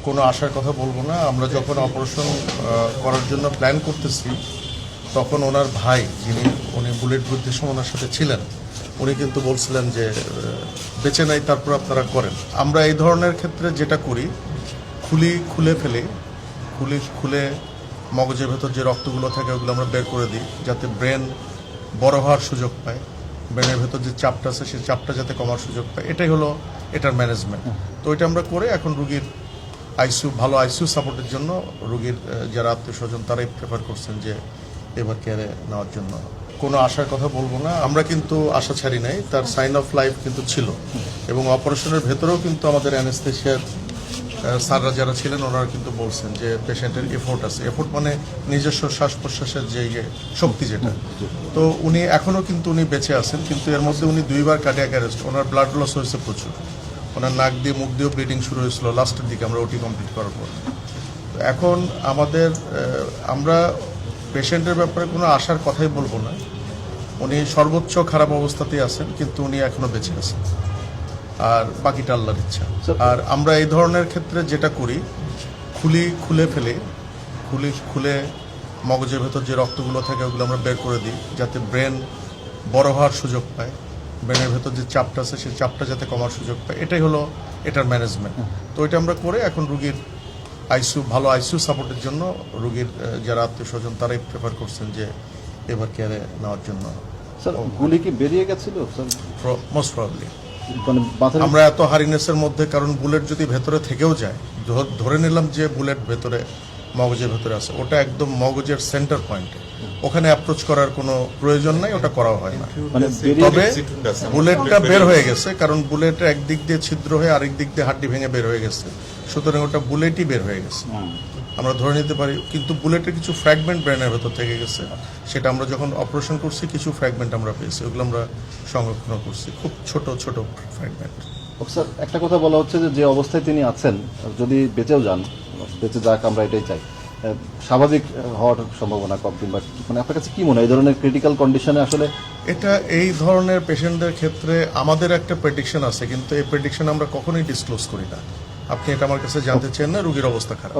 কোনো আশার কথা বলবো না। আমরা যখন অপারেশন করার জন্য প্ল্যান করতেছি তখন ওনার ভাই উনি বুলেট বুদ্ধিসম ওনার সাথে ছিলেন, উনি কিন্তু বলছিলেন যে বেঁচে নাই, তারপর আপনারা করেন। আমরা এই ধরনের ক্ষেত্রে যেটা করি, খুলে ফেলে খুলে মগজের ভেতর যে রক্তগুলো থাকে ওগুলো আমরা বের করে দিই, যাতে ব্রেন বড় হওয়ার সুযোগ পায়, ব্রেনের ভেতর যে চাপটা আছে সেই চাপটা যাতে কমার সুযোগ পায়। এটাই হলো এটার ম্যানেজমেন্ট। তো এটা আমরা করে এখন রুগীর ভালো আইসিইউ সাপোর্টের জন্য রুগীর যারা আত্মীয় স্বজন তারাই প্রেফার করছেন যে এবার কেয়ারে নেওয়ার জন্য। কোনো আশার কথা বলবো না, আমরা কিন্তু আশা ছাড়ি নাই, তার সাইন অফ লাইফ কিন্তু ছিল। এবং অপারেশনের ভেতরেও কিন্তু আমাদের অ্যানেস্থেশিয়ার স্যাররা যারা ছিলেন ওনারা কিন্তু বলছেন যে পেশেন্টের এফোর্ট আছে, এফোর্ট মানে নিজস্ব শ্বাস প্রশ্বাসের যে শক্তি যেটা। তো উনি এখনও কিন্তু উনি বেঁচে আছেন, কিন্তু এর মধ্যে উনি 2বার কার্ডিয়াক অ্যারেস্ট, ওনার ব্লাড লস হয়েছে প্রচুর, ওনার নাক দিয়ে মুখ দিয়েও ব্লিডিং শুরু হয়েছিল লাস্টের দিকে আমরা ওটি কমপ্লিট করার পর। তো এখন আমরা পেশেন্টের ব্যাপারে কোনো আশার কথাই বলবো না, উনি সর্বোচ্চ খারাপ অবস্থাতেই আছেন, কিন্তু উনি এখনো বেঁচে আছেন, আর বাকিটা আল্লাহর ইচ্ছা। আর আমরা এই ধরনের ক্ষেত্রে যেটা করি, খুলে মগজের ভেতর যে রক্তগুলো থাকে ওগুলো আমরা বের করে দিই, যাতে ব্রেন বড় হওয়ার সুযোগ পায়, ব্রেনের ভেতর যে চাপটা আছে সেই চাপটা যাতে কমার সুযোগ পায়। এটাই হলো এটার ম্যানেজমেন্ট। তো এটা আমরা করে এখন রুগীর ভালো আইসিইউ সাপোর্টের জন্য রুগীর যারা আত্মীয় স্বজন তারাই প্রেফার করছেন যে এবার কেয়ারে নেওয়ার জন্য। স্যার, গুলি কি বেরিয়ে গেছিল স্যার? মোস্ট প্রবাবলি আমরা এত হারিনেসের মধ্যে, কারণ বুলেট যদি ভেতরে থেকেও যায়, ধরে নিলাম যে বুলেট ভেতরে মগজের ভেতরে আছে, ওটা একদম মগজের সেন্টার পয়েন্টে, ওখানে অ্যাপ্রোচ করার কোনো প্রয়োজন নাই, ওটা করা হয় না। তবে বুলেটটা বের হয়ে গেছে, কারণ বুলেটের একদিক দিয়ে ছিদ্র হয়ে আরেক দিক দিয়ে হাড্ডি ভেঙে বের হয়ে গেছে, সুতরাং ওটা বুলেটই বের হয়ে গেছে আমরা ধরে নিতে পারি। কিন্তু বুলেটের কিছু ফ্র্যাগমেন্ট ব্রেনের ভেতর থেকে গেছে, সেটা আমরা যখন অপারেশন করছি কিছু ফ্র্যাগমেন্ট আমরা পেয়েছি, ওগুলো আমরা সংরক্ষণ করছি, খুব ছোট ছোট ফ্র্যাগমেন্ট। স্যার, একটা কথা বলা হচ্ছে যে অবস্থায় তিনি আছেন, যদি বেঁচে যাক আমরা এটাই চাই, স্বাভাবিক হওয়ার সম্ভাবনা কম, কিংবা মানে আপনার কাছে কি মনে হয় এই ধরনের ক্রিটিক্যাল কন্ডিশনে আসলে? এই ধরনের পেশেন্টদের ক্ষেত্রে আমাদের একটা প্রেডিকশন আছে, কিন্তু এই প্রেডিকশন আমরা কখনোই ডিসক্লোজ করি না। আপনি এটা আমার কাছে জানতে চান না, রোগীর অবস্থা খারাপ।